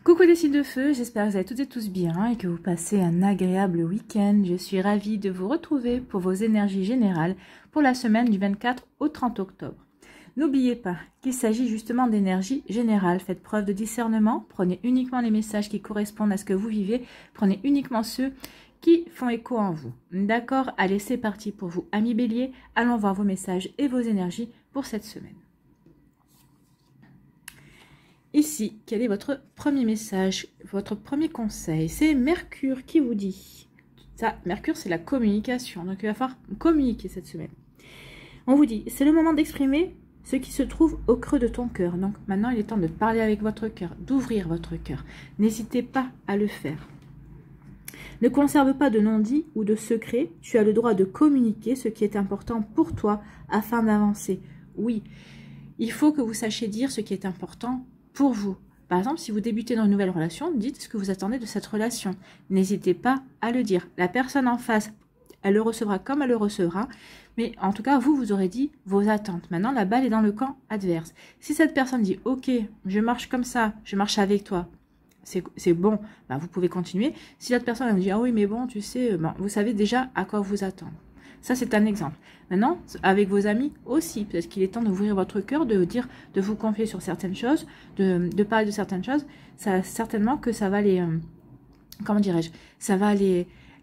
Coucou les signes de feu, j'espère que vous allez toutes et tous bien et que vous passez un agréable week-end. Je suis ravie de vous retrouver pour vos énergies générales pour la semaine du 24 au 30 octobre. N'oubliez pas qu'il s'agit justement d'énergie générale. Faites preuve de discernement, prenez uniquement les messages qui correspondent à ce que vous vivez, prenez uniquement ceux qui font écho en vous. D'accord? Allez, c'est parti pour vous, amis béliers. Allons voir vos messages et vos énergies pour cette semaine. Ici, quel est votre premier message, votre premier conseil? C'est Mercure qui vous dit. Ça, Mercure, c'est la communication. Donc, il va falloir communiquer cette semaine. On vous dit, c'est le moment d'exprimer ce qui se trouve au creux de ton cœur. Donc, maintenant, il est temps de parler avec votre cœur, d'ouvrir votre cœur. N'hésitez pas à le faire. Ne conserve pas de non-dit ou de secret. Tu as le droit de communiquer ce qui est important pour toi afin d'avancer. Oui, il faut que vous sachiez dire ce qui est important pour vous. Par exemple, si vous débutez dans une nouvelle relation, dites ce que vous attendez de cette relation. N'hésitez pas à le dire. La personne en face, elle le recevra comme elle le recevra. Mais en tout cas, vous aurez dit vos attentes. Maintenant, la balle est dans le camp adverse. Si cette personne dit « Ok, je marche comme ça, je marche avec toi », c'est bon, ben, vous pouvez continuer. Si l'autre personne elle vous dit « Ah oui, mais bon, tu sais, bon, vous savez déjà à quoi vous attendre ». Ça, c'est un exemple. Maintenant, avec vos amis aussi, peut-être qu'il est temps d'ouvrir votre cœur, de dire, de vous confier sur certaines choses, de parler de certaines choses. Ça, certainement que ça va les, comment dirais-je, ça va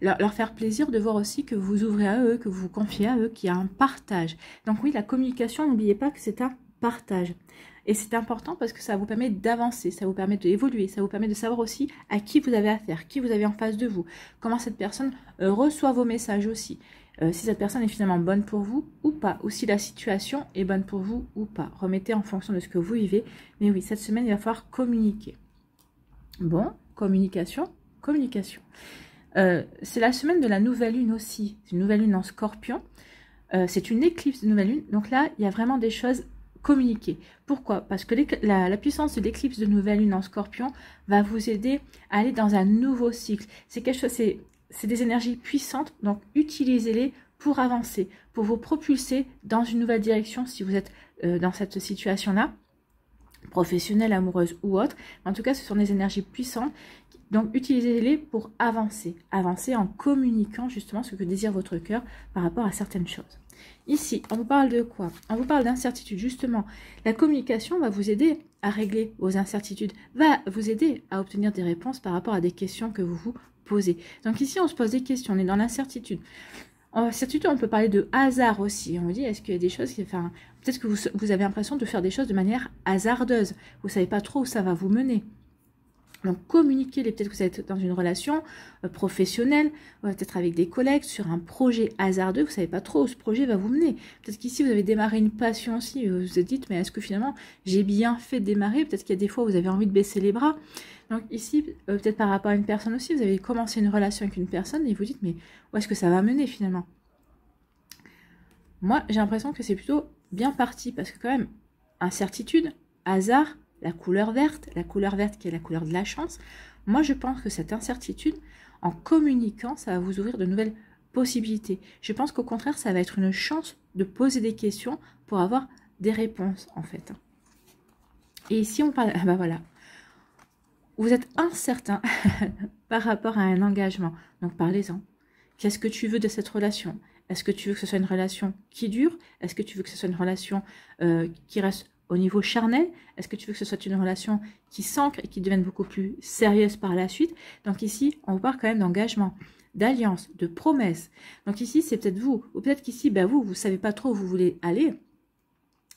leur faire plaisir de voir aussi que vous ouvrez à eux, que vous vous confiez à eux, qu'il y a un partage. Donc oui, la communication, n'oubliez pas que c'est un partage. Et c'est important parce que ça vous permet d'avancer, ça vous permet d'évoluer, ça vous permet de savoir aussi à qui vous avez affaire, qui vous avez en face de vous, comment cette personne reçoit vos messages aussi. Si cette personne est finalement bonne pour vous ou pas, ou si la situation est bonne pour vous ou pas. Remettez en fonction de ce que vous vivez. Mais oui, cette semaine, il va falloir communiquer. Bon, communication. C'est la semaine de la nouvelle lune aussi. C'est une nouvelle lune en Scorpion. C'est une éclipse de nouvelle lune. Donc là, il y a vraiment des choses communiquées. Pourquoi? Parce que la puissance de l'éclipse de nouvelle lune en Scorpion va vous aider à aller dans un nouveau cycle. C'est quelque chose... C'est des énergies puissantes, donc utilisez-les pour avancer, pour vous propulser dans une nouvelle direction si vous êtes dans cette situation-là, professionnelle, amoureuse ou autre. En tout cas, ce sont des énergies puissantes, donc utilisez-les pour avancer. Avancer en communiquant justement ce que désire votre cœur par rapport à certaines choses. Ici, on vous parle de quoi? On vous parle d'incertitude. Justement, la communication va vous aider à régler vos incertitudes, va vous aider à obtenir des réponses par rapport à des questions que vous vous posez. Donc ici, on se pose des questions, on est dans l'incertitude. En incertitude, on peut parler de hasard aussi. On vous dit, est-ce qu'il y a des choses qui... Enfin, peut-être que vous avez l'impression de faire des choses de manière hasardeuse. Vous ne savez pas trop où ça va vous mener. Donc, communiquez-les. Peut-être que vous êtes dans une relation professionnelle, peut-être avec des collègues, sur un projet hasardeux. Vous ne savez pas trop où ce projet va vous mener. Peut-être qu'ici, vous avez démarré une passion aussi. Vous vous dites, mais est-ce que finalement, j'ai bien fait de démarrer? Peut-être qu'il y a des fois où vous avez envie de baisser les bras. Donc ici, peut-être par rapport à une personne aussi, vous avez commencé une relation avec une personne et vous dites, mais où est-ce que ça va mener finalement? Moi, j'ai l'impression que c'est plutôt bien parti parce que quand même, incertitude, hasard, la couleur verte qui est la couleur de la chance. Moi, je pense que cette incertitude, en communiquant, ça va vous ouvrir de nouvelles possibilités. Je pense qu'au contraire, ça va être une chance de poser des questions pour avoir des réponses, en fait. Et ici, on parle... Ah bah voilà. Vous êtes incertain par rapport à un engagement. Donc, parlez-en. Qu'est-ce que tu veux de cette relation? Est-ce que tu veux que ce soit une relation qui dure? Est-ce que tu veux que ce soit une relation qui reste au niveau charnel? Est-ce que tu veux que ce soit une relation qui s'ancre et qui devienne beaucoup plus sérieuse par la suite? Donc ici, on vous parle quand même d'engagement, d'alliance, de promesse. Donc ici, c'est peut-être vous. Ou peut-être qu'ici, ben vous ne savez pas trop où vous voulez aller.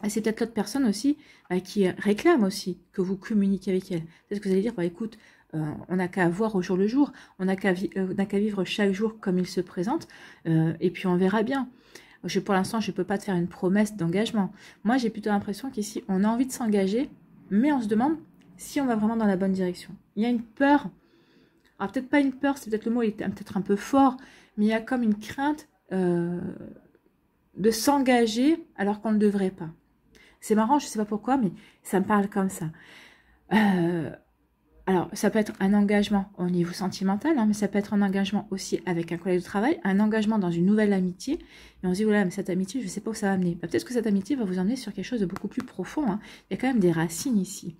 Et c'est peut-être l'autre personne aussi qui réclame aussi que vous communiquiez avec elle. Peut-être que vous allez dire, bah, écoute, on n'a qu'à voir au jour le jour, on n'a qu'à vivre chaque jour comme il se présente, et puis on verra bien. Pour l'instant, je ne peux pas te faire une promesse d'engagement. Moi, j'ai plutôt l'impression qu'ici, on a envie de s'engager, mais on se demande si on va vraiment dans la bonne direction. Il y a une peur, alors peut-être pas une peur, c'est peut-être le mot est peut-être un peu fort, mais il y a comme une crainte de s'engager alors qu'on ne devrait pas. C'est marrant, je ne sais pas pourquoi, mais ça me parle comme ça. Alors, ça peut être un engagement au niveau sentimental, hein, mais ça peut être un engagement aussi avec un collègue de travail, un engagement dans une nouvelle amitié. Et on se dit, voilà, mais cette amitié, je ne sais pas où ça va mener. Bah, peut-être que cette amitié va vous emmener sur quelque chose de beaucoup plus profond. Hein. Il y a quand même des racines ici.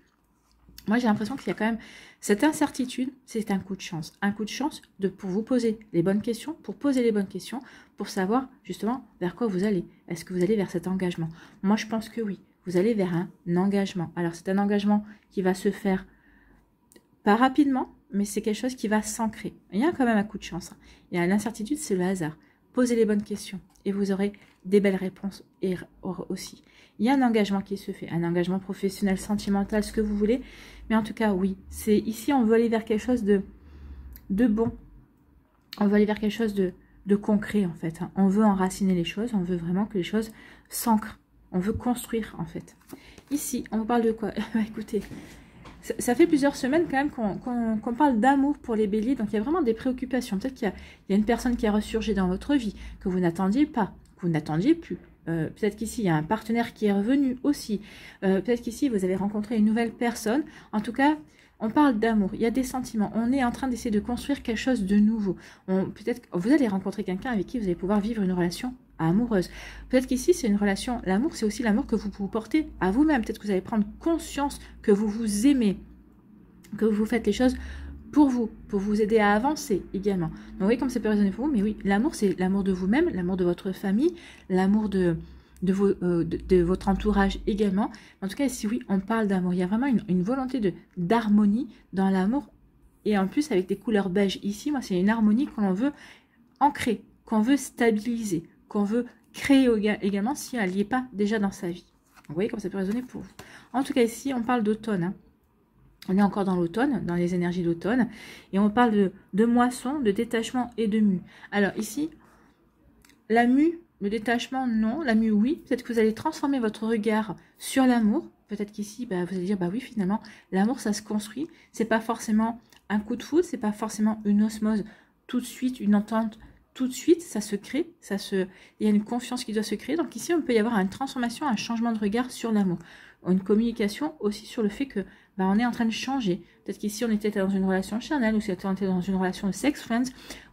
Moi, j'ai l'impression qu'il y a quand même cette incertitude, c'est un coup de chance. Un coup de chance pour vous poser les bonnes questions, pour poser les bonnes questions, pour savoir justement vers quoi vous allez. Est-ce que vous allez vers cet engagement? Moi, je pense que oui. Vous allez vers un engagement. Alors, c'est un engagement qui va se faire pas rapidement, mais c'est quelque chose qui va s'ancrer. Il y a quand même un coup de chance. Il y a l'incertitude, c'est le hasard. Posez les bonnes questions et vous aurez des belles réponses aussi. Il y a un engagement qui se fait, un engagement professionnel, sentimental, ce que vous voulez. Mais en tout cas, oui, c'est ici, on veut aller vers quelque chose de bon. On veut aller vers quelque chose de concret, en fait. On veut enraciner les choses, on veut vraiment que les choses s'ancrent. On veut construire, en fait. Ici, on vous parle de quoi? Écoutez, ça fait plusieurs semaines quand même qu'on parle d'amour pour les béliers. Donc, il y a vraiment des préoccupations. Peut-être qu'il y a une personne qui a ressurgi dans votre vie, que vous n'attendiez pas, que vous n'attendiez plus. Peut-être qu'ici, il y a un partenaire qui est revenu aussi. Peut-être qu'ici, vous avez rencontré une nouvelle personne. En tout cas, on parle d'amour. Il y a des sentiments. On est en train d'essayer de construire quelque chose de nouveau. Peut-être que vous allez rencontrer quelqu'un avec qui vous allez pouvoir vivre une relation amoureuse. Peut-être qu'ici, c'est une relation... L'amour, c'est aussi l'amour que vous portez à vous-même. Peut-être que vous allez prendre conscience que vous vous aimez, que vous faites les choses pour vous aider à avancer également. Donc oui, comme ça peut résonner pour vous, mais oui, l'amour, c'est l'amour de vous-même, l'amour de votre famille, l'amour de votre entourage également. En tout cas, ici, oui, on parle d'amour. Il y a vraiment une volonté d'harmonie dans l'amour. Et en plus, avec des couleurs beige ici, moi, c'est une harmonie qu'on veut ancrer, qu'on veut stabiliser, qu'on veut créer également si elle n'y est pas déjà dans sa vie. Vous voyez comme ça peut résonner pour vous. En tout cas, ici, on parle d'automne, hein. On est encore dans l'automne, dans les énergies d'automne. Et on parle de moisson, de détachement et de mue. Alors ici, la mue, le détachement, non. La mue, oui. Peut-être que vous allez transformer votre regard sur l'amour. Peut-être qu'ici, vous allez dire, oui, finalement, l'amour, ça se construit. C'est pas forcément un coup de foudre, c'est pas forcément une osmose tout de suite, une entente tout de suite. Ça se crée, il y a une confiance qui doit se créer. Donc ici, on peut y avoir une transformation, un changement de regard sur l'amour. Une communication aussi sur le fait que on est en train de changer. Peut-être qu'ici, on était dans une relation charnelle, ou si on était dans une relation de sex friends,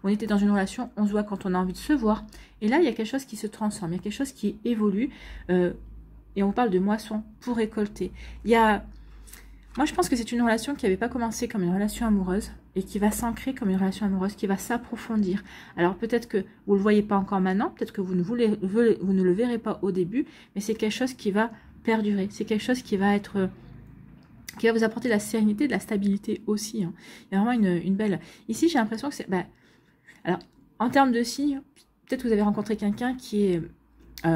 on était dans une relation, on se voit quand on a envie de se voir. Et là, il y a quelque chose qui se transforme, il y a quelque chose qui évolue. Et on parle de moisson pour récolter. Moi, je pense que c'est une relation qui n'avait pas commencé comme une relation amoureuse et qui va s'ancrer comme une relation amoureuse, qui va s'approfondir. Alors, peut-être que vous ne le voyez pas encore maintenant, peut-être que vous ne le verrez pas au début, mais c'est quelque chose qui va perdurer. C'est quelque chose qui va vous apporter de la sérénité, de la stabilité aussi. Hein. Il y a vraiment une belle... Ici, j'ai l'impression que c'est... alors, en termes de signes, peut-être que vous avez rencontré quelqu'un qui est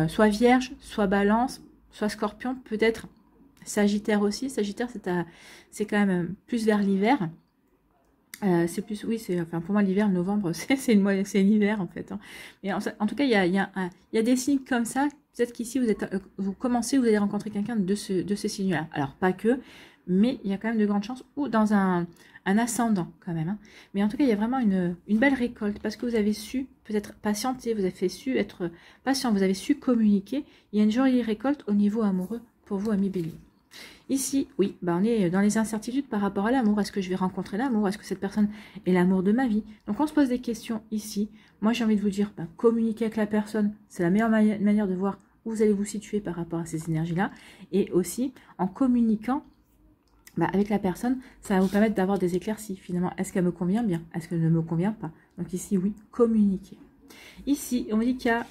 soit vierge, soit balance, soit scorpion, peut-être sagittaire aussi. Sagittaire, c'est quand même plus vers l'hiver. C'est plus... Oui, pour moi, l'hiver, novembre, c'est l'hiver, en fait. Hein. Mais en tout cas, il y a des signes comme ça. Peut-être qu'ici, vous allez rencontrer quelqu'un de ce signe-là. Alors, pas que... mais il y a quand même de grandes chances, ou dans un ascendant quand même. Hein. Mais en tout cas, il y a vraiment une belle récolte, parce que vous avez su peut-être patienter, vous avez su être patient, vous avez su communiquer. Il y a une jolie récolte au niveau amoureux pour vous, amis Bélier. Ici, oui, on est dans les incertitudes par rapport à l'amour. Est-ce que je vais rencontrer l'amour? Est-ce que cette personne est l'amour de ma vie? Donc, on se pose des questions ici. Moi, j'ai envie de vous dire, communiquer avec la personne, c'est la meilleure manière de voir où vous allez vous situer par rapport à ces énergies-là. Et aussi, en communiquant avec la personne, ça va vous permettre d'avoir des éclaircies. Finalement, est-ce qu'elle me convient bien? Est-ce qu'elle ne me convient pas? Donc ici, oui, communiquer. Ici, on me dit qu'il y a...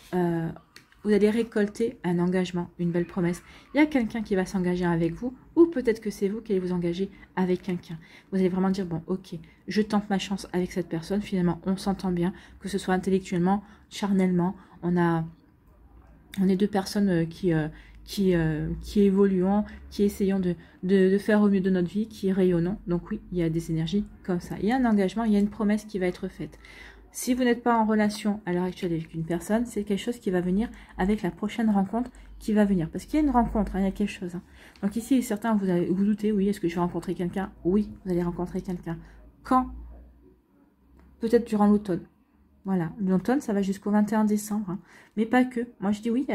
vous allez récolter un engagement, une belle promesse. Il y a quelqu'un qui va s'engager avec vous, ou peut-être que c'est vous qui allez vous engager avec quelqu'un. Vous allez vraiment dire, bon, ok, je tente ma chance avec cette personne. Finalement, on s'entend bien, que ce soit intellectuellement, charnellement. On est deux personnes qui évoluons, qui essayons de faire au mieux de notre vie, qui rayonnons. Donc oui, il y a des énergies comme ça. Il y a un engagement, il y a une promesse qui va être faite. Si vous n'êtes pas en relation à l'heure actuelle avec une personne, c'est quelque chose qui va venir avec la prochaine rencontre qui va venir. Parce qu'il y a une rencontre, hein, il y a quelque chose. Hein. Donc ici, certains, vous doutez, oui, est-ce que je vais rencontrer quelqu'un? Oui, vous allez rencontrer quelqu'un. Quand? Peut-être durant l'automne. Voilà, l'automne, ça va jusqu'au 21 décembre. Hein. Mais pas que. Moi, je dis oui,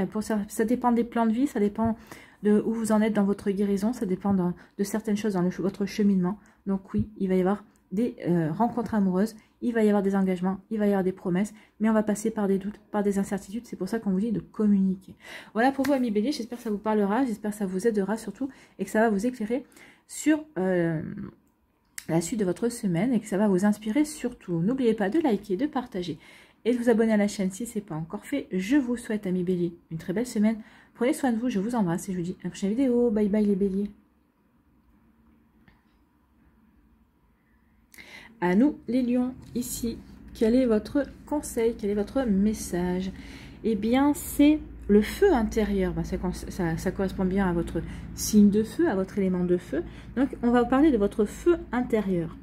ça dépend des plans de vie, ça dépend de où vous en êtes dans votre guérison, ça dépend de certaines choses dans votre cheminement. Donc oui, il va y avoir des rencontres amoureuses, il va y avoir des engagements, il va y avoir des promesses, mais on va passer par des doutes, par des incertitudes. C'est pour ça qu'on vous dit de communiquer. Voilà pour vous, amis Bélier, j'espère que ça vous parlera, j'espère que ça vous aidera surtout et que ça va vous éclairer. sur la suite de votre semaine et que ça va vous inspirer surtout. N'oubliez pas de liker, de partager et de vous abonner à la chaîne si ce n'est pas encore fait. Je vous souhaite, amis béliers, une très belle semaine. Prenez soin de vous, je vous embrasse et je vous dis à la prochaine vidéo. Bye bye les béliers. À nous les lions, ici, quel est votre conseil, quel est votre message? Eh bien, c'est le feu intérieur. Ben, ça correspond bien à votre signe de feu, à votre élément de feu. Donc, on va vous parler de votre feu intérieur.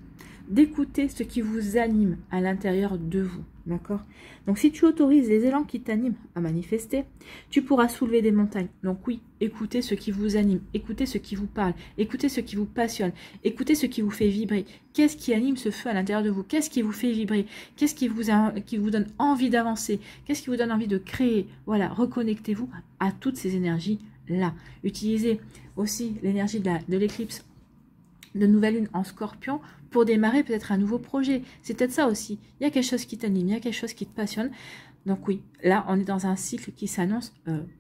D'écouter ce qui vous anime à l'intérieur de vous. D'accord? Donc, si tu autorises les élans qui t'animent à manifester, tu pourras soulever des montagnes. Donc oui, écoutez ce qui vous anime, écoutez ce qui vous parle, écoutez ce qui vous passionne, écoutez ce qui vous fait vibrer. Qu'est-ce qui anime ce feu à l'intérieur de vous? Qu'est-ce qui vous fait vibrer? Qu'est-ce qui vous donne envie d'avancer? Qu'est-ce qui vous donne envie de créer? Voilà, reconnectez-vous à toutes ces énergies-là. Utilisez aussi l'énergie de l'éclipse de nouvelle lune en scorpion pour démarrer peut-être un nouveau projet. C'est peut-être ça aussi. Il y a quelque chose qui t'anime, il y a quelque chose qui te passionne. Donc oui, là, on est dans un cycle qui s'annonce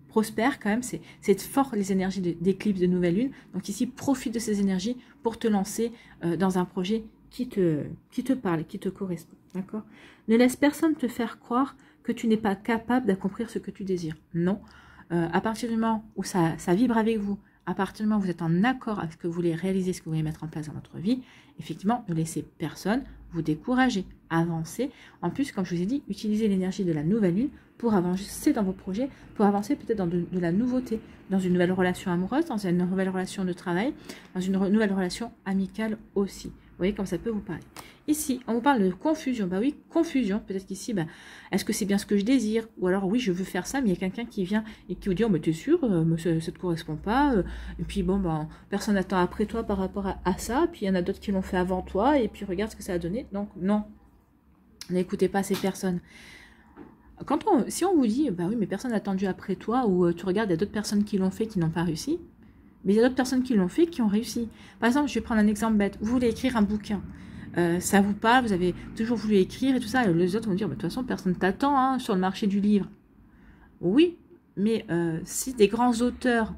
prospère quand même. C'est fort les énergies d'éclipse de nouvelle lune. Donc ici, profite de ces énergies pour te lancer dans un projet qui te parle, qui te correspond. D'accord? Ne laisse personne te faire croire que tu n'es pas capable d'accomplir ce que tu désires. Non. À partir du moment où ça vibre avec vous, à partir du moment où vous êtes en accord avec ce que vous voulez réaliser, ce que vous voulez mettre en place dans votre vie, effectivement, ne laissez personne vous décourager, avancez. En plus, comme je vous ai dit, utilisez l'énergie de la nouvelle lune pour avancer dans vos projets, pour avancer peut-être dans de la nouveauté, dans une nouvelle relation amoureuse, dans une nouvelle relation de travail, dans une nouvelle relation amicale aussi. Vous voyez comme ça peut vous parler. Ici, on vous parle de confusion. Bah oui, confusion. Peut-être qu'ici, bah, est-ce que c'est bien ce que je désire? Ou alors, oui, je veux faire ça, mais il y a quelqu'un qui vient et qui vous dit, oh, mais t'es sûr, ça ne te correspond pas. Et puis, bon, bah, personne n'attend après toi par rapport à ça. Puis, il y en a d'autres qui l'ont fait avant toi. Et puis, regarde ce que ça a donné. Donc, non. N'écoutez pas ces personnes. Si on vous dit, bah oui, mais personne n'a attendu après toi, ou tu regardes, il y a d'autres personnes qui l'ont fait, qui n'ont pas réussi. Mais il y a d'autres personnes qui l'ont fait, qui ont réussi. Par exemple, je vais prendre un exemple bête. Vous voulez écrire un bouquin. Ça vous parle, vous avez toujours voulu écrire et tout ça. Et les autres vont dire, de toute façon, personne ne t'attend hein, sur le marché du livre. Oui, mais si des grands auteurs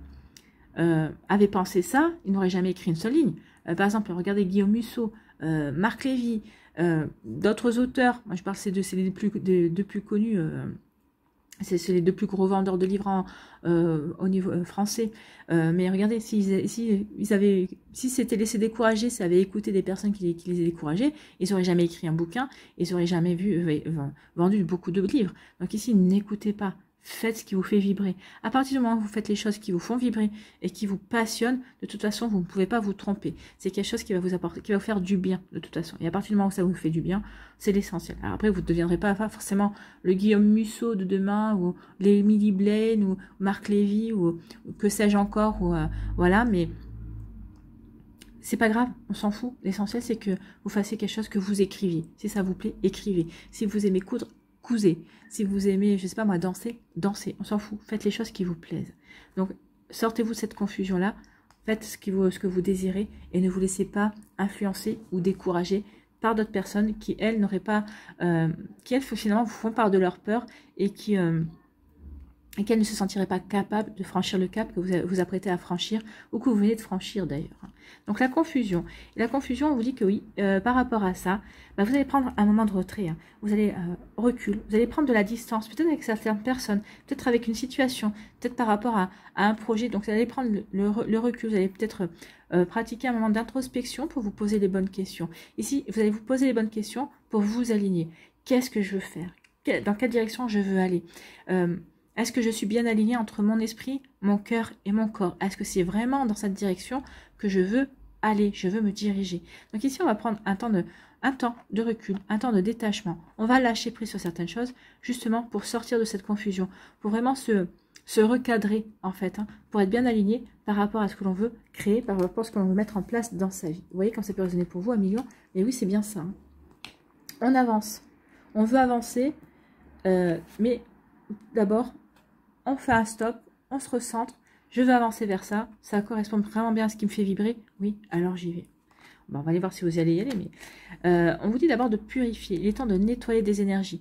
avaient pensé ça, ils n'auraient jamais écrit une seule ligne. Par exemple, regardez Guillaume Musso, Marc Lévy, d'autres auteurs. Moi, je parle, c'est les deux plus connus. C'est les deux plus gros vendeurs de livres au niveau français. Mais regardez, s'ils s'étaient laissés décourager, s'ils avaient écouté des personnes qui les aient découragés, ils n'auraient jamais écrit un bouquin, ils n'auraient jamais vendu beaucoup de livres. Donc ici, n'écoutez pas. Faites ce qui vous fait vibrer. À partir du moment où vous faites les choses qui vous font vibrer et qui vous passionnent, de toute façon, vous ne pouvez pas vous tromper. C'est quelque chose qui va vous apporter, qui va vous faire du bien, de toute façon. Et à partir du moment où ça vous fait du bien, c'est l'essentiel. Alors après, vous ne deviendrez pas forcément le Guillaume Musso de demain, ou l'Emily Blaine, ou Marc Lévy, ou que sais-je encore, ou voilà, mais c'est pas grave, on s'en fout. L'essentiel, c'est que vous fassiez quelque chose, que vous écriviez. Si ça vous plaît, écrivez. Si vous aimez coudre, cousez. Si vous aimez, je sais pas moi, danser, dansez. On s'en fout. Faites les choses qui vous plaisent. Donc, sortez-vous de cette confusion-là. Faites ce que vous désirez et ne vous laissez pas influencer ou décourager par d'autres personnes qui, elles, n'auraient pas... qui, elles, finalement, vous font part de leur peur et et qu'elles ne se sentiraient pas capables de franchir le cap que vous vous apprêtez à franchir ou que vous venez de franchir d'ailleurs. Donc la confusion. Et la confusion, on vous dit que oui, par rapport à ça, bah, vous allez prendre un moment de retrait, hein. Vous allez reculer, vous allez prendre de la distance, peut-être avec certaines personnes, peut-être avec une situation, peut-être par rapport à un projet. Donc vous allez prendre le recul, vous allez peut-être pratiquer un moment d'introspection pour vous poser les bonnes questions. Ici, vous allez vous poser les bonnes questions pour vous aligner. Qu'est-ce que je veux faire? Dans quelle direction je veux aller? Est-ce que je suis bien alignée entre mon esprit, mon cœur et mon corps? Est-ce que c'est vraiment dans cette direction que je veux aller, je veux me diriger? Donc ici, on va prendre un temps de recul, un temps de détachement. On va lâcher prise sur certaines choses, justement pour sortir de cette confusion, pour vraiment se recadrer, en fait, hein, pour être bien aligné par rapport à ce que l'on veut créer, par rapport à ce que l'on veut mettre en place dans sa vie. Vous voyez comme ça peut résonner pour vous, 1 million? Mais oui, c'est bien ça. Hein. On avance. On veut avancer, mais d'abord, on fait un stop, on se recentre, je veux avancer vers ça, ça correspond vraiment bien à ce qui me fait vibrer, oui, alors j'y vais. Bon, on va aller voir si vous allez y aller, mais on vous dit d'abord de purifier. Il est temps de nettoyer des énergies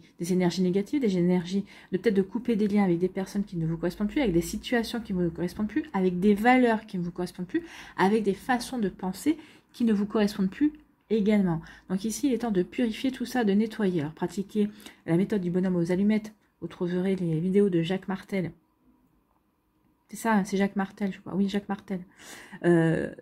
négatives, des énergies, de peut-être de couper des liens avec des personnes qui ne vous correspondent plus, avec des situations qui ne vous correspondent plus, avec des valeurs qui ne vous correspondent plus, avec des façons de penser qui ne vous correspondent plus également. Donc ici, il est temps de purifier tout ça, de nettoyer. Alors pratiquez la méthode du bonhomme aux allumettes. Vous trouverez les vidéos de Jacques Martel. C'est ça, c'est Jacques Martel, je crois. Oui, Jacques Martel.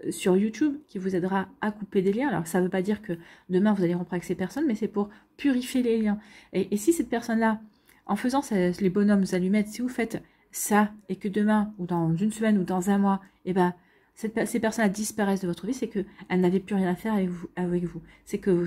Sur YouTube, qui vous aidera à couper des liens. Alors, ça ne veut pas dire que demain, vous allez rompre avec ces personnes, mais c'est pour purifier les liens. Et si cette personne-là, en faisant les bonhommes allumettes, si vous faites ça, et que demain, ou dans une semaine, ou dans un mois, eh ben, ces personnes-là disparaissent de votre vie, c'est qu'elles n'avaient plus rien à faire avec vous. C'est que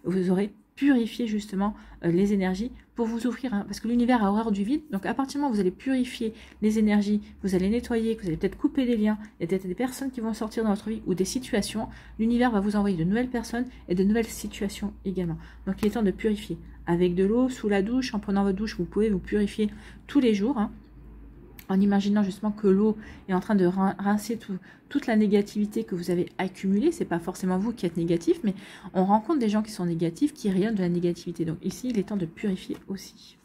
vous aurez purifier justement les énergies pour vous ouvrir, hein, parce que l'univers a horreur du vide. Donc à partir du moment où vous allez purifier les énergies, vous allez nettoyer, vous allez peut-être couper des liens, il y a peut-être des personnes qui vont sortir dans votre vie ou des situations, l'univers va vous envoyer de nouvelles personnes et de nouvelles situations également. Donc il est temps de purifier avec de l'eau, sous la douche, en prenant votre douche, vous pouvez vous purifier tous les jours, hein, en imaginant justement que l'eau est en train de rincer toute la négativité que vous avez accumulée. C'est pas forcément vous qui êtes négatif, mais on rencontre des gens qui sont négatifs, qui rayonnent de la négativité. Donc ici, il est temps de purifier aussi.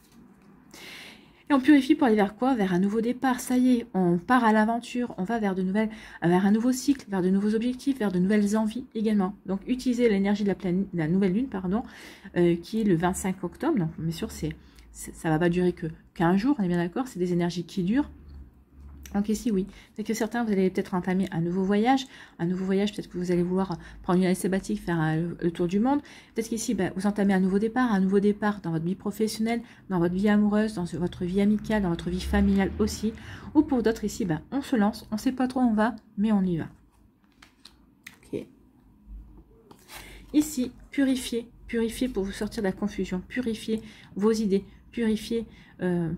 Et on purifie pour aller vers quoi? Vers un nouveau départ. Ça y est, on part à l'aventure, on va vers vers un nouveau cycle, vers de nouveaux objectifs, vers de nouvelles envies également. Donc utilisez l'énergie de la nouvelle lune, pardon, qui est le 25 octobre. Donc bien sûr, ça va pas durer que 15 jours, on est bien d'accord, c'est des énergies qui durent. Donc ici, oui, c'est que certains, vous allez peut-être entamer un nouveau voyage, peut-être que vous allez vouloir prendre une année sabbatique, faire le tour du monde. Peut-être qu'ici, vous entamez un nouveau départ dans votre vie professionnelle, dans votre vie amoureuse, dans votre vie amicale, dans votre vie familiale aussi. Ou pour d'autres ici, on se lance, on ne sait pas trop où on va, mais on y va. Ok. Ici, purifiez pour vous sortir de la confusion, purifiez vos idées, purifier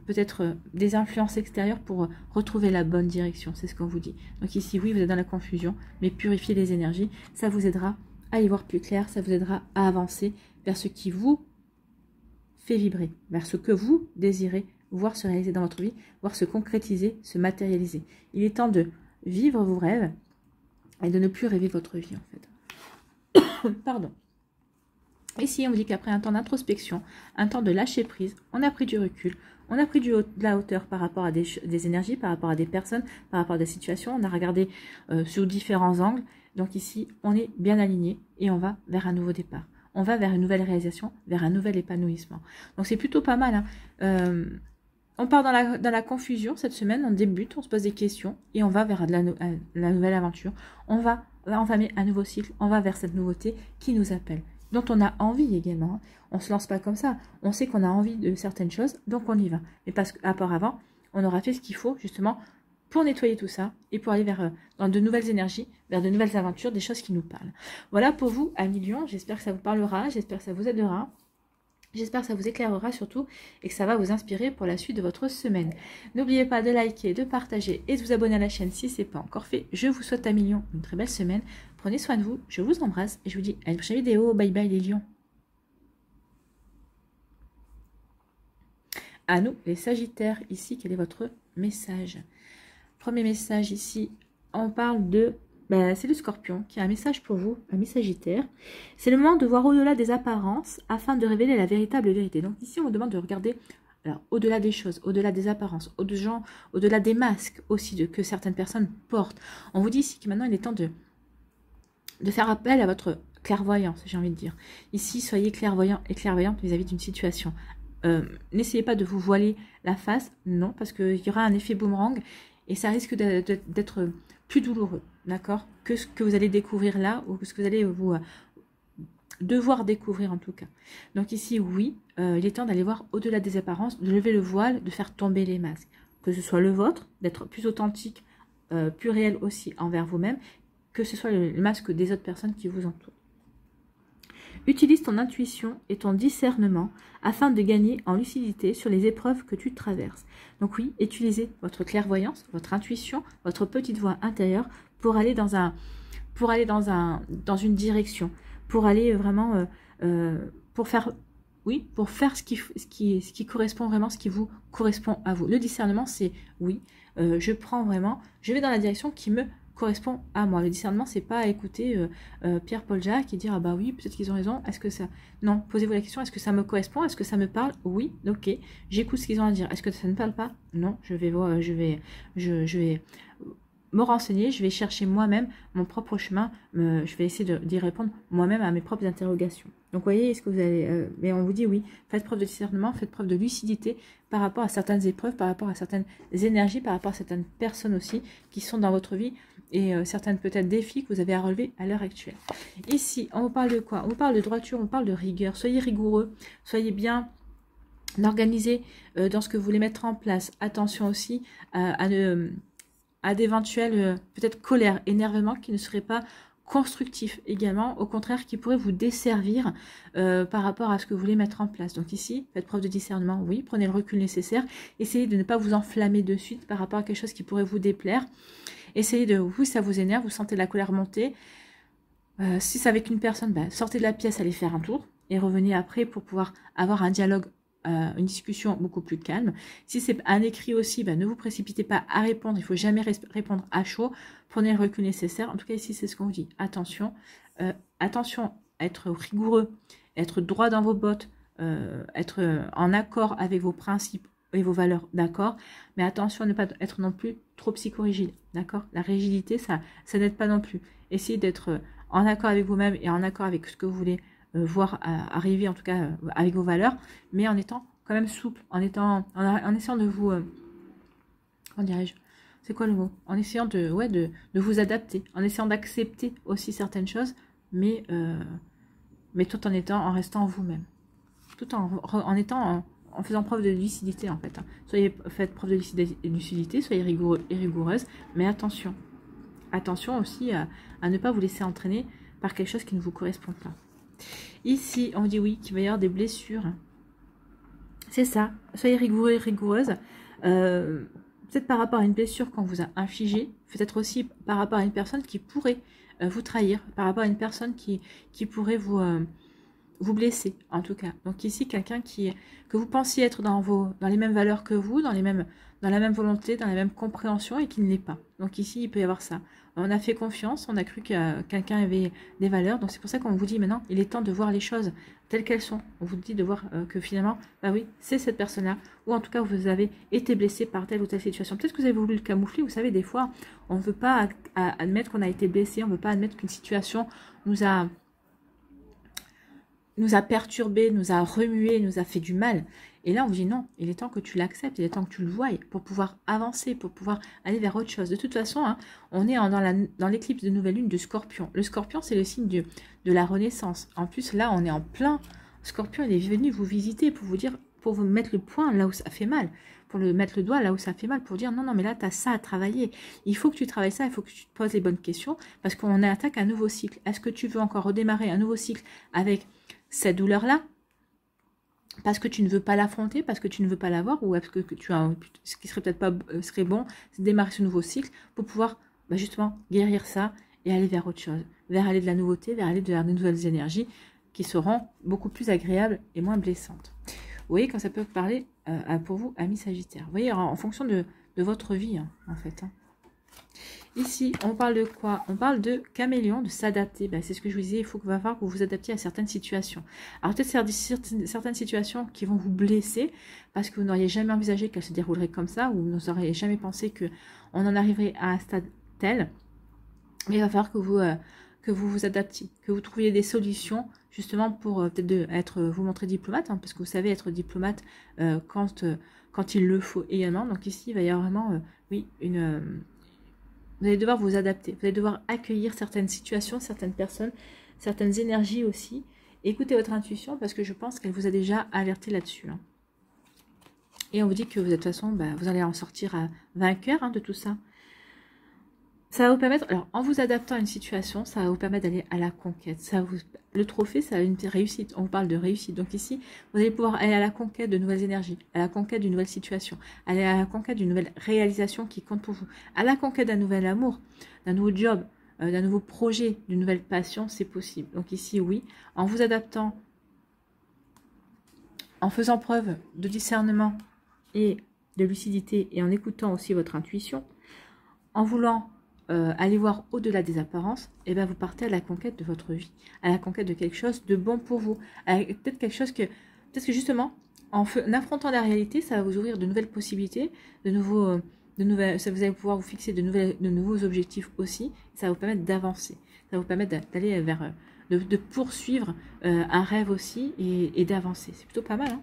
peut-être des influences extérieures pour retrouver la bonne direction, c'est ce qu'on vous dit. Donc ici, oui, vous êtes dans la confusion, mais purifier les énergies, ça vous aidera à y voir plus clair, ça vous aidera à avancer vers ce qui vous fait vibrer, vers ce que vous désirez voir se réaliser dans votre vie, voir se concrétiser, se matérialiser. Il est temps de vivre vos rêves et de ne plus rêver votre vie, en fait. Pardon. Ici, on vous dit qu'après un temps d'introspection, un temps de lâcher prise, on a pris du recul, on a pris de la hauteur par rapport à des énergies, par rapport à des personnes, par rapport à des situations. On a regardé sous différents angles. Donc ici, on est bien aligné et on va vers un nouveau départ. On va vers une nouvelle réalisation, vers un nouvel épanouissement. Donc c'est plutôt pas mal, hein. On part dans la confusion cette semaine, on débute, on se pose des questions et on va vers la nouvelle aventure. On va entamer un nouveau cycle, on va vers cette nouveauté qui nous appelle, dont on a envie également. On ne se lance pas comme ça. On sait qu'on a envie de certaines choses, donc on y va. Mais parce qu'auparavant, on aura fait ce qu'il faut justement pour nettoyer tout ça et pour aller dans de nouvelles énergies, vers de nouvelles aventures, des choses qui nous parlent. Voilà pour vous, amis Lion. J'espère que ça vous parlera, j'espère que ça vous aidera. J'espère que ça vous éclairera surtout et que ça va vous inspirer pour la suite de votre semaine. N'oubliez pas de liker, de partager et de vous abonner à la chaîne si ce n'est pas encore fait. Je vous souhaite, amis Lions, une très belle semaine. Prenez soin de vous, je vous embrasse et je vous dis à une prochaine vidéo. Bye bye les lions. À nous, les Sagittaires, ici, quel est votre message? Premier message ici, on parle de... c'est le Scorpion qui a un message pour vous, amis Sagittaires. C'est le moment de voir au-delà des apparences afin de révéler la véritable vérité. Donc ici, on vous demande de regarder au-delà des choses, au-delà des apparences, au-delà des masques aussi que certaines personnes portent. On vous dit ici que maintenant, il est temps de faire appel à votre clairvoyance, j'ai envie de dire. Ici, soyez clairvoyant et clairvoyante vis-à-vis d'une situation. N'essayez pas de vous voiler la face, non, parce qu'il y aura un effet boomerang et ça risque d'être plus douloureux, d'accord, que ce que vous allez découvrir là ou que ce que vous allez vous devoir découvrir en tout cas. Donc ici, oui, il est temps d'aller voir au-delà des apparences, de lever le voile, de faire tomber les masques. Que ce soit le vôtre, d'être plus authentique, plus réel aussi envers vous-même, que ce soit le masque des autres personnes qui vous entourent. Utilise ton intuition et ton discernement afin de gagner en lucidité sur les épreuves que tu traverses. Donc oui, utilisez votre clairvoyance, votre intuition, votre petite voix intérieure pour aller dans une direction, pour aller vraiment pour faire ce qui correspond vraiment, ce qui vous correspond à vous. Le discernement, c'est oui, je vais dans la direction qui me correspond à moi. Le discernement, c'est pas écouter Pierre-Paul Jacques et dire ah bah oui, peut-être qu'ils ont raison. Est-ce que ça... Non, posez-vous la question, est-ce que ça me correspond? Est-ce que ça me parle? Oui, ok. J'écoute ce qu'ils ont à dire. Est-ce que ça ne parle pas? Non, je vais me renseigner, je vais chercher moi-même mon propre chemin, je vais essayer d'y répondre moi-même à mes propres interrogations. Donc, vous voyez, est-ce que vous allez... mais on vous dit oui, faites preuve de discernement, faites preuve de lucidité par rapport à certaines épreuves, par rapport à certaines énergies, par rapport à certaines personnes aussi qui sont dans votre vie et certaines peut-être défis que vous avez à relever à l'heure actuelle. Ici, on vous parle de quoi? On vous parle de droiture, on vous parle de rigueur. Soyez rigoureux, soyez bien organisé dans ce que vous voulez mettre en place. Attention aussi à d'éventuels peut-être colère, énervement qui ne seraient pas constructifs également, au contraire qui pourraient vous desservir par rapport à ce que vous voulez mettre en place. Donc ici, faites preuve de discernement, oui, prenez le recul nécessaire, essayez de ne pas vous enflammer de suite par rapport à quelque chose qui pourrait vous déplaire, essayez de, oui, ça vous énerve, vous sentez la colère monter, si c'est avec une personne, sortez de la pièce, allez faire un tour, et revenez après pour pouvoir avoir un dialogue, une discussion beaucoup plus calme. Si c'est un écrit aussi, ne vous précipitez pas à répondre. Il ne faut jamais répondre à chaud. Prenez le recul nécessaire. En tout cas, ici, c'est ce qu'on vous dit. Attention. Attention à être rigoureux, être droit dans vos bottes, être en accord avec vos principes et vos valeurs, d'accord. Mais attention à ne pas être non plus trop psychorigide, d'accord. La rigidité, ça n'aide pas non plus. Essayez d'être en accord avec vous-même et en accord avec ce que vous voulez voir arriver, en tout cas avec vos valeurs, mais en étant quand même souple, en essayant de vous, comment dirais-je, c'est quoi le mot, en essayant de vous adapter, en essayant d'accepter aussi certaines choses, mais tout en restant vous-même, tout en faisant preuve de lucidité en fait. Faites preuve de lucidité, soyez rigoureux et rigoureuse, mais attention aussi à ne pas vous laisser entraîner par quelque chose qui ne vous correspond pas. Ici, on dit oui, qu'il va y avoir des blessures. C'est ça. Soyez rigoureux et rigoureuse. Peut-être par rapport à une blessure qu'on vous a infligée. Peut-être aussi par rapport à une personne qui pourrait vous trahir. Par rapport à une personne qui pourrait vous blesser, en tout cas. Donc ici, quelqu'un que vous pensiez être dans les mêmes valeurs que vous, dans la même volonté, dans la même compréhension et qui ne l'est pas. Donc ici, il peut y avoir ça. On a fait confiance, on a cru que quelqu'un avait des valeurs. Donc c'est pour ça qu'on vous dit maintenant, il est temps de voir les choses telles qu'elles sont. On vous dit de voir que finalement, oui, c'est cette personne-là. Ou en tout cas, vous avez été blessé par telle ou telle situation. Peut-être que vous avez voulu le camoufler. Vous savez, des fois, on ne veut pas admettre qu'on a été blessé. On ne veut pas admettre qu'une situation nous a perturbé, nous a remué, nous a fait du mal. Et là, on vous dit non, il est temps que tu l'acceptes, il est temps que tu le voies pour pouvoir avancer, pour pouvoir aller vers autre chose. De toute façon, on est dans l'éclipse de nouvelle lune du Scorpion. Le Scorpion, c'est le signe de la renaissance. En plus, là, on est en plein. Scorpion, il est venu vous visiter pour vous mettre le point là où ça fait mal, pour mettre le doigt là où ça fait mal, pour dire non, mais là, tu as ça à travailler. Il faut que tu travailles ça, il faut que tu te poses les bonnes questions, parce qu'on attaque un nouveau cycle. Est-ce que tu veux encore redémarrer un nouveau cycle avec cette douleur-là, parce que tu ne veux pas l'affronter, parce que tu ne veux pas l'avoir, ou est-ce que ce qui serait peut-être pas serait bon, c'est de démarrer ce nouveau cycle pour pouvoir justement guérir ça et aller vers autre chose, vers aller de la nouveauté, vers aller vers de nouvelles énergies qui seront beaucoup plus agréables et moins blessantes. Vous voyez quand ça peut parler pour vous, amis Sagittaire. Vous voyez, en fonction de votre vie, en fait. Ici, on parle de quoi? On parle de caméléon, de s'adapter. C'est ce que je vous disais, il va falloir que vous vous adaptiez à certaines situations. Alors peut-être certaines situations qui vont vous blesser parce que vous n'auriez jamais envisagé qu'elles se dérouleraient comme ça, ou vous n'auriez jamais pensé qu'on en arriverait à un stade tel. Mais il va falloir que vous vous adaptiez, que vous trouviez des solutions justement pour peut-être vous montrer diplomate, parce que vous savez être diplomate quand il le faut également. Donc ici, il va y avoir vraiment, vous allez devoir vous adapter, vous allez devoir accueillir certaines situations, certaines personnes, certaines énergies aussi. Écoutez votre intuition parce que je pense qu'elle vous a déjà alerté là-dessus. Et on vous dit que vous, de toute façon, vous allez en sortir vainqueur de tout ça. Ça va vous permettre, alors en vous adaptant à une situation, ça va vous permettre d'aller à la conquête. Le trophée, ça a une réussite. On vous parle de réussite. Donc ici, vous allez pouvoir aller à la conquête de nouvelles énergies, à la conquête d'une nouvelle situation, aller à la conquête d'une nouvelle réalisation qui compte pour vous, à la conquête d'un nouvel amour, d'un nouveau job, d'un nouveau projet, d'une nouvelle passion, c'est possible. Donc ici, oui, en vous adaptant, en faisant preuve de discernement et de lucidité et en écoutant aussi votre intuition, en voulant aller voir au-delà des apparences, et bien vous partez à la conquête de votre vie, à la conquête de quelque chose de bon pour vous. Peut-être quelque chose que, peut-être que justement, en affrontant la réalité, ça va vous ouvrir de nouvelles possibilités, ça vous allez pouvoir vous fixer de nouveaux objectifs aussi, ça va vous permettre d'avancer, ça va vous permettre d'aller vers, de poursuivre un rêve aussi et d'avancer. C'est plutôt pas mal, hein.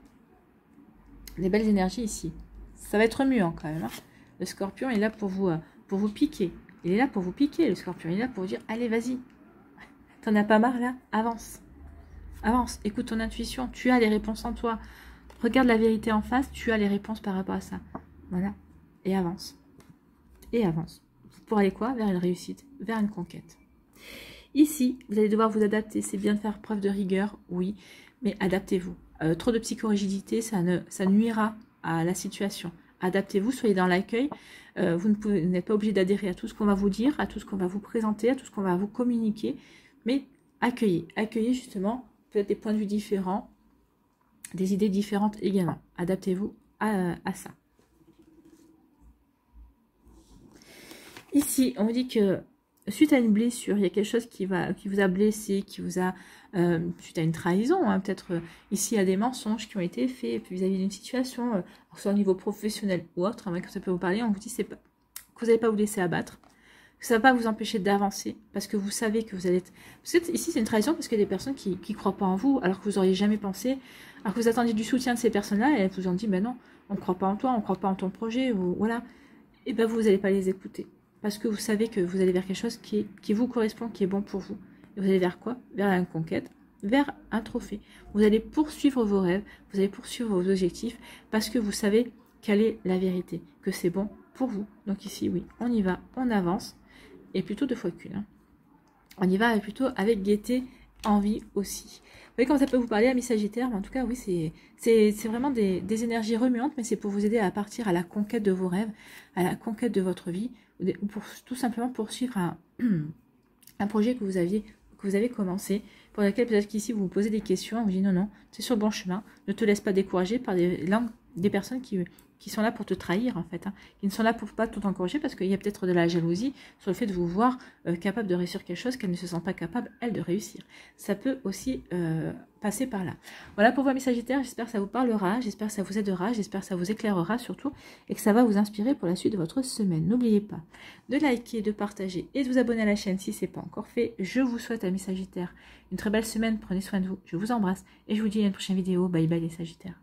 Des belles énergies ici. Ça va être remuant quand même, hein. Le scorpion est là pour vous piquer. Il est là pour vous piquer, le scorpion. Il est là pour vous dire, allez, vas-y. T'en as pas marre, là? Avance. Avance. Écoute ton intuition. Tu as les réponses en toi. Regarde la vérité en face. Tu as les réponses par rapport à ça. Voilà. Et avance. Et avance. Pour aller quoi? Vers une réussite. Vers une conquête. Ici, vous allez devoir vous adapter. C'est bien de faire preuve de rigueur, oui. Mais adaptez-vous. Trop de psychorigidité, ça nuira à la situation. Adaptez-vous, soyez dans l'accueil. Vous n'êtes pas obligé d'adhérer à tout ce qu'on va vous dire, à tout ce qu'on va vous présenter, à tout ce qu'on va vous communiquer. Mais accueillez. Accueillez justement peut-être des points de vue différents, des idées différentes également. Adaptez-vous à ça. Ici, on vous dit que suite à une blessure, il y a quelque chose qui vous a blessé, qui vous a, suite à une trahison, hein, peut-être ici il y a des mensonges qui ont été faits vis-à-vis d'une situation, soit au niveau professionnel ou autre, hein, que ça peut vous parler, on vous dit que vous n'allez pas vous laisser abattre, que ça ne va pas vous empêcher d'avancer, parce que vous savez que vous allez être... Parce que ici c'est une trahison parce qu'il y a des personnes qui ne croient pas en vous, alors que vous n'auriez jamais pensé, alors que vous attendiez du soutien de ces personnes-là, et elles vous ont dit, ben non, on ne croit pas en toi, on ne croit pas en ton projet, ou voilà, et ben vous n'allez pas les écouter. Parce que vous savez que vous allez vers quelque chose qui vous correspond, qui est bon pour vous. Et vous allez vers quoi? Vers une conquête, vers un trophée. Vous allez poursuivre vos rêves, vous allez poursuivre vos objectifs, parce que vous savez quelle est la vérité, que c'est bon pour vous. Donc ici, oui, on y va, on avance, et plutôt 2 fois qu'une. Hein. On y va plutôt avec gaieté, envie aussi. Vous voyez comment ça peut vous parler, amis Sagittaires, mais en tout cas, oui, c'est vraiment des énergies remuantes, mais c'est pour vous aider à partir à la conquête de vos rêves, à la conquête de votre vie, ou pour tout simplement poursuivre un projet que vous avez commencé, pour lequel peut-être qu'ici vous vous posez des questions, on vous dit non, c'est sur le bon chemin, ne te laisse pas décourager par des personnes qui sont là pour te trahir en fait, hein, qui ne sont là pour pas tout encourager parce qu'il y a peut-être de la jalousie sur le fait de vous voir capable de réussir quelque chose qu'elle ne se sent pas capable, elle, de réussir. Ça peut aussi passer par là. Voilà pour vous, amis Sagittaires, j'espère que ça vous parlera, j'espère que ça vous aidera, j'espère que ça vous éclairera surtout et que ça va vous inspirer pour la suite de votre semaine. N'oubliez pas de liker, de partager et de vous abonner à la chaîne si ce n'est pas encore fait. Je vous souhaite, amis Sagittaires, une très belle semaine, prenez soin de vous, je vous embrasse et je vous dis à une prochaine vidéo. Bye bye les Sagittaires.